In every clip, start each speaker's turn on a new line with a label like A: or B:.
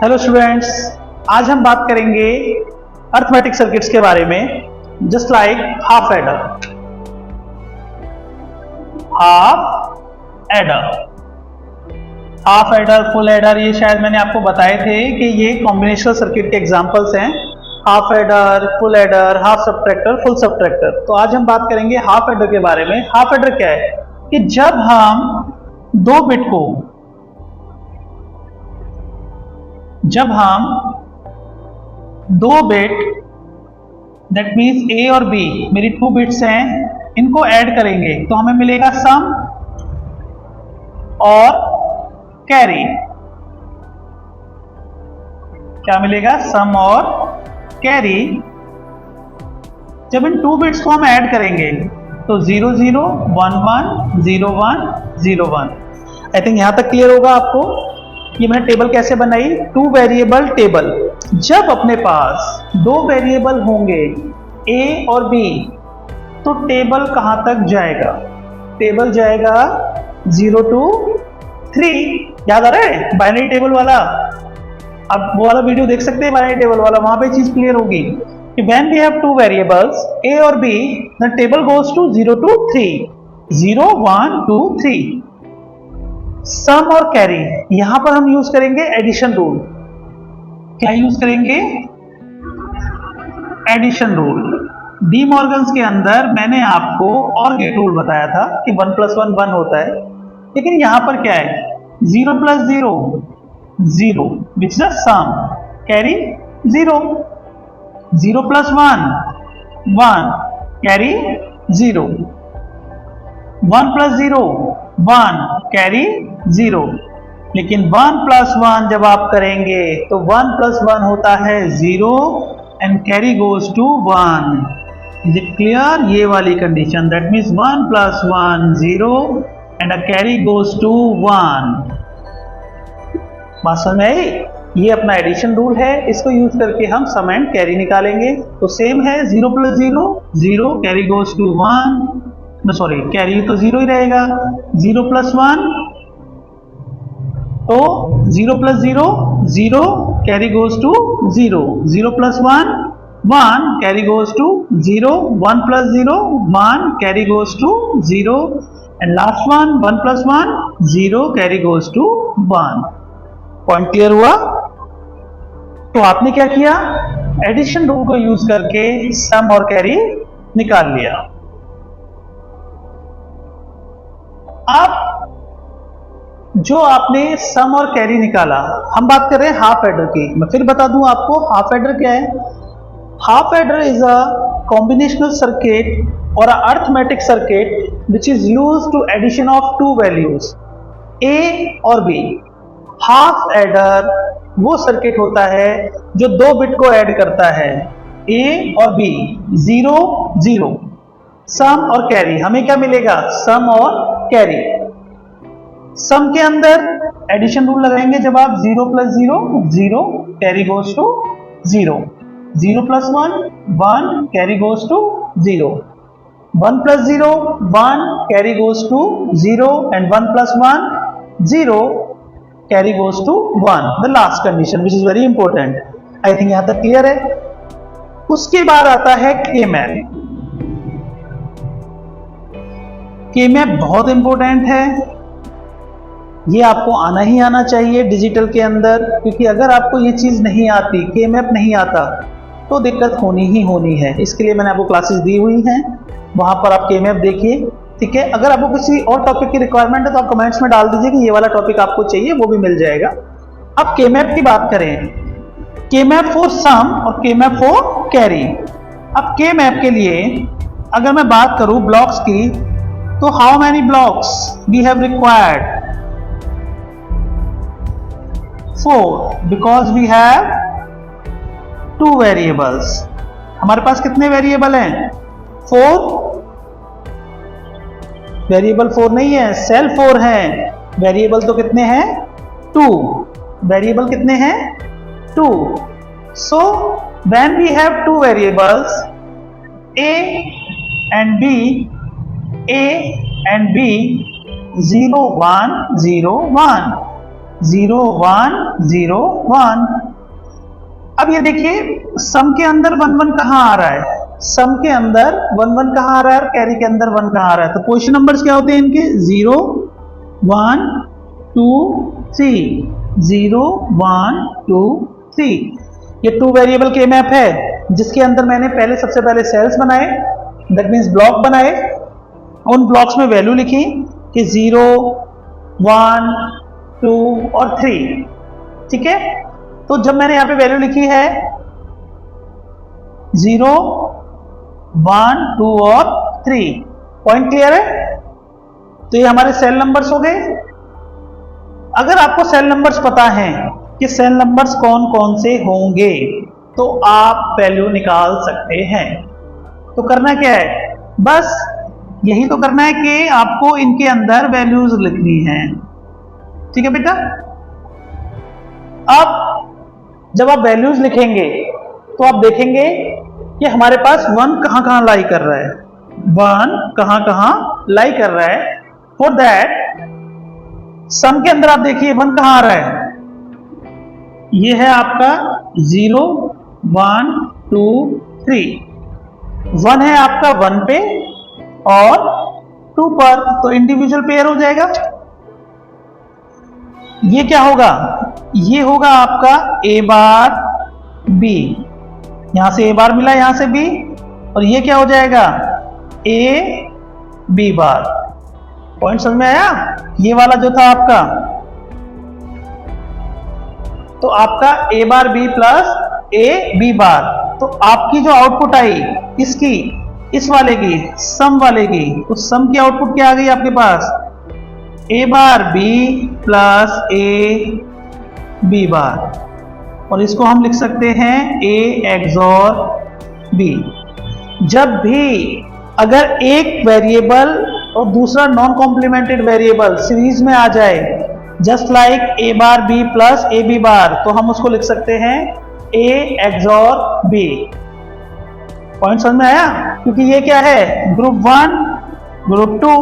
A: Hello students, आज हम बात करेंगे अर्थमेटिक सर्किट्स के बारे में। Just like half adder, half adder, full adder, ये शायद मैंने आपको बताए थे कि ये कॉम्बिनेशनल सर्किट के एग्जांपल्स हैं। Half adder, full adder, half subtractor, full subtractor. तो आज हम बात करेंगे हाफ एडर के बारे में। हाफ एडर क्या है कि जब हम दो बिट को दैट मीन्स ए और बी, मेरी 2 बिट्स हैं, इनको ऐड करेंगे तो हमें मिलेगा सम और कैरी। क्या मिलेगा? सम और कैरी। जब इन 2 बिट्स को हम ऐड करेंगे तो 0 0 1 1 0 1 0 1। आई थिंक यहां तक क्लियर होगा आपको। ये मैंने टेबल कैसे बनाई? 2 वेरिएबल टेबल। जब अपने पास 2 वेरिएबल होंगे ए और बी, तो टेबल कहां तक जाएगा? टेबल जाएगा 0 to 3। याद आ रहा है बाइनरी टेबल वाला? आप वो वाला वीडियो देख सकते हैं, बाइनरी टेबल वाला, वहां पे चीज क्लियर होगी कि when we have 2 variables A और B, the table goes to 0 to 3, 0 1 2 3। Sum और कैरी, यहां पर हम यूज करेंगे एडिशन रूल। क्या यूज करेंगे? Addition rule. डी मॉर्गन्स के अंदर मैंने आपको और गेट रूल बताया था कि 1 + 1 1 होता है, लेकिन यहां पर क्या है? 0 + 0 0 which is sum, carry 0, 0 + 1 1, carry 0, 1 + 0 1, carry 0। लेकिन 1 + 1 जब आप करेंगे तो 1 + 1 होता है 0 and carry goes to 1। Is it clear? ये वाली condition, that means 1 + 1 0 and a carry goes to 1। बात समझ में आई? ये अपना एडिशन रूल है, इसको यूज करके हम सम एंड कैरी निकालेंगे। तो सेम है, 0 + 0 0, carry goes to 1, sorry carry तो 0 ही रहेगा। 0 + 1 तो 0 + 0 0, carry goes to 0, 0 + 1 1, carry goes to 0, 1 + 0 1, carry goes to 0 and last one 1 + 1 0, carry goes to 1। Point clear हुआ? तो आपने क्या किया? एडिशन रूल को यूज करके सम और कैरी निकाल लिया। अब जो आपने सम और कैरी निकाला, हम बात कर रहे हैं हाफ एडर की। मैं फिर बता दूं आपको हाफ एडर क्या है। Half adder is a combinational circuit और arithmetic circuit which is used to addition of 2 values A और बी। हाफ एडर वो सर्किट होता है जो 2 बिट को ऐड करता है, ए और बी, 0 0। सम और कैरी, हमें क्या मिलेगा? सम और कैरी। सम के अंदर एडिशन रूल लगाएंगे जब आप 0 + 0 0, carry goes to 0, 0 + 1 1, carry goes to 0, 1 + 0 1, carry goes to 0 and 1 + 1 0, carry goes to 1। The last condition which is very important. I think यहां तक क्लियर है। उसके बाद आता है के मैप। के मैप बहुत इंपॉर्टेंट है, ये आपको आना ही आना चाहिए डिजिटल के अंदर, क्योंकि अगर आपको ये चीज नहीं आती, के मैप नहीं आता, तो दिक्कत होनी ही होनी है। इसके लिए मैंने आपको क्लासेस दी हुई हैं, वहां पर आप के मैप देखिए, ठीक है। अगर आपको किसी और टॉपिक की रिक्वायरमेंट है तो आप कमेंट्स में डाल दीजिए कि ये वाला टॉपिक आपको चाहिए, वो भी मिल जाएगा। अब के मैप की बात करें, के मैप फॉर सम और के मैप फॉर कैरी। अब के मैप के लिए अगर मैं बात करूं ब्लॉक्स की, तो how many blocks we have required? 4, because we have 2 variables. हमारे पास कितने वेरिएबल हैं? 4। वेरिएबल 4 नहीं है, सेल 4 है। वेरिएबल तो कितने हैं? 2। वेरिएबल कितने हैं? 2। So when we have 2 variables a and b, a and b 0 1 0 1, 0 1 0 1। अब ये देखिए सम के अंदर 1 1 कहाँ आ रहा है, सम के अंदर 1 1 कहाँ आ रहा है और कैरी के अंदर 1 कहाँ आ रहा है। तो पोजीशन नंबर्स क्या होते हैं इनके, 0 1 2 3, 0 1 2 3। ये 2 वेरिएबल के मैप है जिसके अंदर मैंने पहले सबसे पहले सेल्स बनाए, दैट मीन्स ब्लॉक बनाए, उन ब्लॉक्स में वैल्यू लिखी कि 0 1 2 और 3। ठीक है, तो जब मैंने यहां पे वैल्यू लिखी है 0 1 2 और 3, पॉइंट क्लियर है। तो ये हमारे सेल नंबर्स हो गए। अगर आपको सेल नंबर्स पता है कि सेल नंबर्स कौन कौन से होंगे तो आप वैल्यू निकाल सकते हैं। तो करना क्या है, बस यही तो करना है कि आपको इनके अंदर वैल्यूज लिखनी है। ठीक है बेटा, अब जब आप वैल्यूज लिखेंगे तो आप देखेंगे कि हमारे पास 1 कहां कहां लाई कर रहा है, 1 कहां कहां लाई कर रहा है। फॉर दैट सम के अंदर आप देखिए 1 कहां आ रहा है, ये है आपका 0 1 2 3। 1 है आपका 1 पे और 2 पर, तो इंडिविजुअल पेयर हो जाएगा। ये क्या होगा, ये होगा आपका ए बार बी, यहां से ए बार मिला, यहां से बी, और ये क्या हो जाएगा ए बी बार। पॉइंट समझ में आया, ये वाला जो था आपका, तो आपका A bar B plus A B bar. तो आपकी जो आउटपुट आई इसकी, इस वाले की, सम वाले की, तो सम की आउटपुट क्या आ गई आपके पास, A bar B plus A B bar, और इसको हम लिख सकते हैं ए एक्सॉर बी। जब भी अगर एक वेरिएबल और दूसरा नॉन कॉम्प्लीमेंटेड वेरिएबल सीरीज में आ जाए, just like A bar B plus A B bar, तो हम उसको लिख सकते हैं ए एक्सॉर बी। पॉइंट समझ में आया, क्योंकि ये क्या है, ग्रुप 1 ग्रुप 2,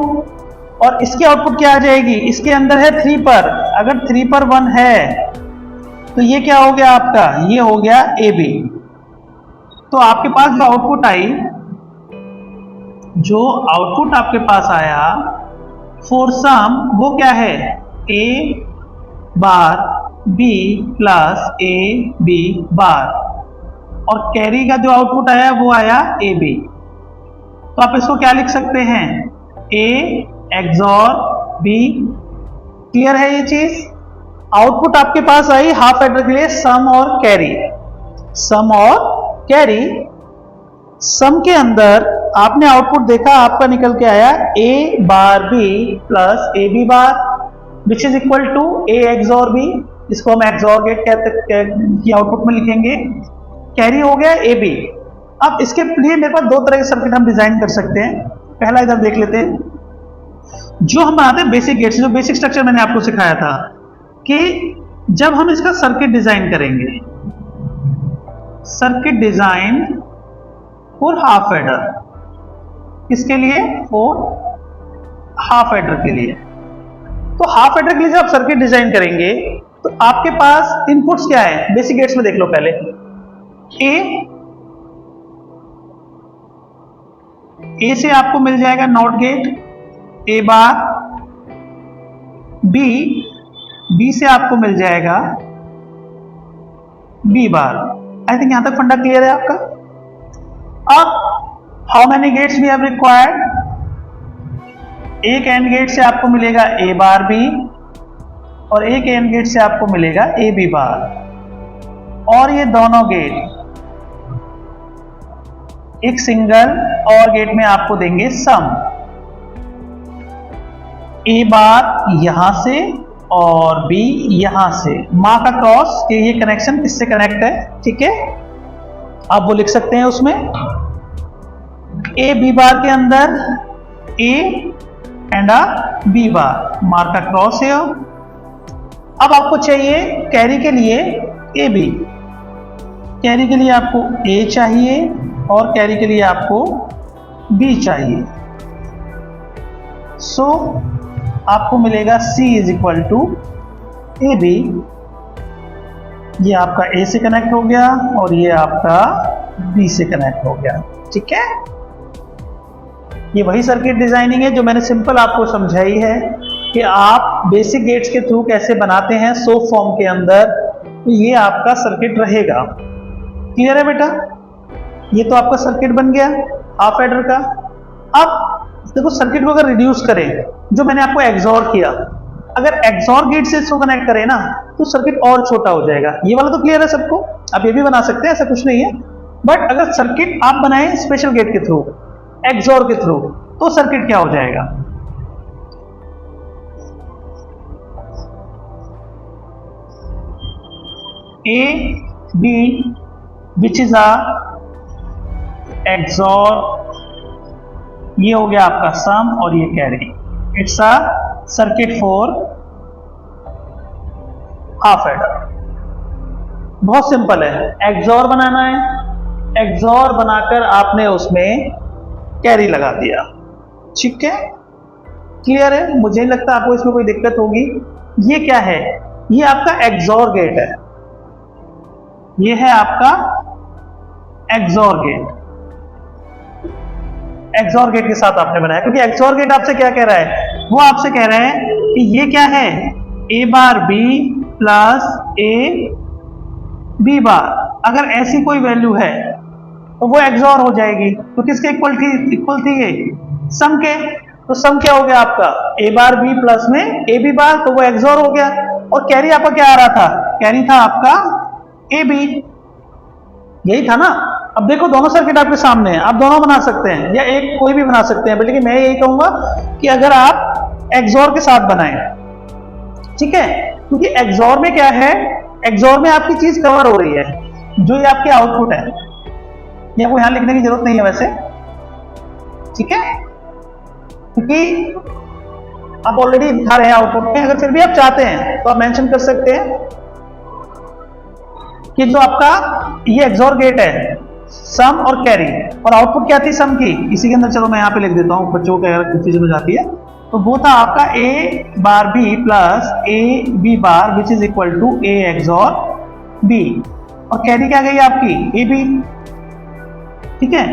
A: और इसकी आउटपुट क्या आ जाएगी, इसके अंदर है 3 पर, अगर 3 पर 1 है तो ये क्या हो गया आपका, ये हो गया ए बी। तो आपके पास जो आउटपुट आई, जो आउटपुट आपके पास आया फॉर सम, वो क्या है, A bar B plus A B bar, और कैरी का जो आउटपुट आया वो आया ए बी। तो आप इसको क्या लिख सकते हैं, ए एक्सॉर बी। क्लियर है ये चीज। आउटपुट आपके पास आई हाफ एडर के लिए सम और कैरी, सम और कैरी। सम के अंदर आपने आउटपुट देखा, आपका निकल के आया A bar B plus A B bar, which is equal to A XOR B. इसको हम एक्सॉर गेट की आउटपुट में लिखेंगे। कैरी हो गया ए बी। अब इसके लिए मेरे पास 2 तरह के सर्किट हम डिजाइन कर सकते हैं। पहला इधर देख लेते हैं, जो हम बनाते हैं बेसिक गेट्स, जो बेसिक स्ट्रक्चर मैंने आपको सिखाया था कि जब हम इसका सर्किट डिजाइन करेंगे, circuit design for half adder, किसके लिए, फॉर हाफ एडर के लिए। तो हाफ एडर के लिए जब आप सर्किट डिजाइन करेंगे तो आपके पास इनपुट्स क्या है, बेसिक गेट्स में देख लो पहले। ए से आपको मिल जाएगा not gate A bar, B से आपको मिल जाएगा बी बार। आई थिंक यहां तक फंडा क्लियर है आपका। अब how many gates we have required, एक एंड गेट से आपको मिलेगा ए बार बी और एक एंड गेट से आपको मिलेगा ए बी बार, और ये दोनों गेट एक सिंगल और गेट में आपको देंगे सम। ए बार यहां से और बी यहां से, माँ का क्रॉस कि ये कनेक्शन किससे कनेक्ट है, ठीक है, आप वो लिख सकते हैं उसमें। ए बी बार के अंदर A and a B bar, mark का क्रॉस है। अब आपको चाहिए कैरी के लिए ए बी, कैरी के लिए आपको ए चाहिए और कैरी के लिए आपको बी चाहिए। सो आपको मिलेगा C is equal to A B, ये आपका ए से कनेक्ट हो गया और ये आपका बी से कनेक्ट हो गया। ठीक है, ये वही सर्किट डिजाइनिंग है जो मैंने सिंपल आपको समझाई है कि आप बेसिक गेट्स के थ्रू कैसे बनाते हैं सोप फॉर्म के अंदर, तो ये आपका सर्किट रहेगा। क्लियर है बेटा? ये तो आपका सर्किट बन गया हाफ एडर का। अब देखो सर्किट को अगर रिड्यूस करें, जो मैंने आपको एक्सॉर किया, अगर एक्सॉर गेट से इसको कनेक्ट करें ना तो सर्किट और छोटा हो जाएगा। ये वाला तो क्लियर है सबको, आप ये भी बना सकते हैं, ऐसा कुछ नहीं है। बट अगर सर्किट आप बनाएं स्पेशल गेट के थ्रू, एक्सॉर के थ्रू, तो सर्किट क्या हो जाएगा? A B which is a XOR, ये हो गया आपका सम और ये carry. It's a circuit for half adder. बहुत सिंपल है, एक्सॉर बनाना है, एक्सॉर बनाकर आपने उसमें कैरी लगा दिया। ठीक है, क्लियर है? मुझे नहीं लगता आपको इसमें कोई दिक्कत होगी। ये क्या है? ये आपका एक्सॉर गेट है, ये है आपका एक्सॉर गेट। एक्सॉर गेट के साथ आपने बनाया, क्योंकि एक्सॉर गेट आपसे क्या कह रहा है? वो आपसे कह रहे हैं कि ये क्या है? A bar B plus A B bar. अगर ऐसी कोई वैल्यू है तो वो एक्सॉर हो जाएगी। तो किसके इक्वल थी ये? सम के। तो सम क्या हो गया आपका? ए बार बी प्लस में ए बी बार, तो वो एक्सॉर हो गया। और कैरी आपका क्या आ रहा था? कैरी था आपका ए बी, यही था ना। अब देखो दोनों सर्किट आपके सामने हैं, आप दोनों बना सकते हैं या एक कोई भी बना सकते हैं, बल्कि मैं यही कहूंगा कि अगर आप एक्सॉर के साथ बनाएं, ठीक है, क्योंकि एक्सॉर में क्या है? एक्सॉर में आपकी चीज कवर हो रही है, जो ये आपके आउटपुट है। ये आपको यहां लिखने की जरूरत नहीं है वैसे, ठीक है, क्योंकि आप ऑलरेडी दिखा रहे हैं आउटपुट में। अगर फिर भी आप चाहते हैं तो आप मेंशन कर सकते हैं कि जो आपका ये एक्सॉर गेट है, सम और कैरी, और आउटपुट क्या थी सम की, इसी के अंदर चलो मैं यहां पे लिख देता हूं, बच्चों को अगर कंफ्यूजन हो जाती है। तो वो था आपका A bar B plus A B bar which is equal to A XOR B, और कैरी क्या गई आपकी? A B. ठीक है,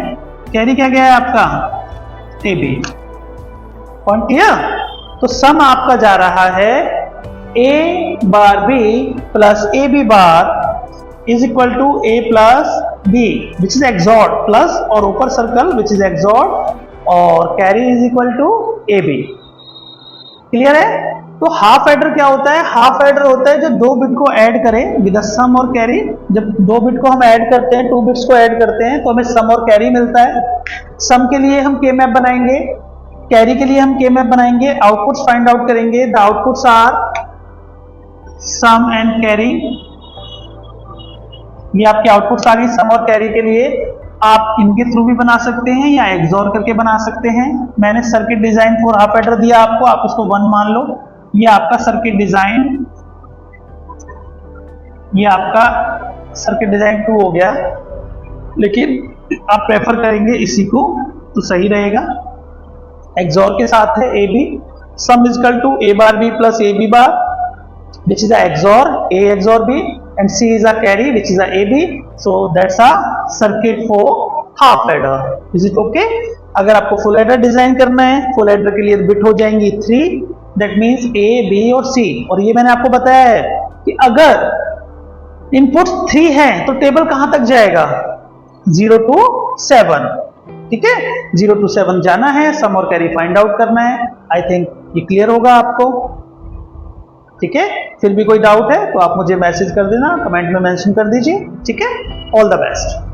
A: कैरी क्या गया है आपका? A B. Point clear? तो सम आपका जा रहा है A bar B plus A B bar is equal to A plus B which is XORed, plus और ऊपर सर्कल विच इज एक्सॉर्ड, और carry is equal to A B. Clear है? तो हाफ एडर क्या होता है? हाफ एडर होता है जो दो बिट को ऐड करे विद सम और कैरी। जब दो बिट को हम ऐड करते हैं, टू बिट्स को ऐड करते हैं, तो हमें सम और कैरी मिलता है। सम के लिए हम के मैप बनाएंगे, कैरी के लिए हम के मैप बनाएंगे, आउटपुट्स फाइंड आउट करेंगे। The outputs are sum and carry. ये आपके आउटपुट्स आ गई सम और कैरी के लिए। आप इनके थ्रू भी बना सकते हैं या एक्सॉर करके बना सकते हैं। मैंने circuit design for half adder दिया आपको, आप उसको 1 मान लो। ये आपका सर्किट डिजाइन, ये आपका सर्किट डिजाइन 2 हो गया, लेकिन आप प्रेफर करेंगे इसी को तो सही रहेगा। एक्सॉर के साथ है A B, sum is equal to A bar B plus A B bar which is a XOR A XOR B, and C is a carry which is a AB. So that's a circuit for half adder. Is it okay? अगर आपको full adder design करना है, full adder के लिए bit हो जाएंगी 3, that means A, B और C। और ये मैंने आपको बताया है कि अगर इनपुट 3 है तो टेबल कहां तक जाएगा? 0 to 7। ठीक है, 0 to 7 जाना है, सम और कैरी फाइंड आउट करना है। आई थिंक ये क्लियर होगा आपको। ठीक है, फिर भी कोई डाउट है तो आप मुझे मैसेज कर देना, कमेंट में मेंशन कर दीजिए। ठीक है, ऑल द बेस्ट।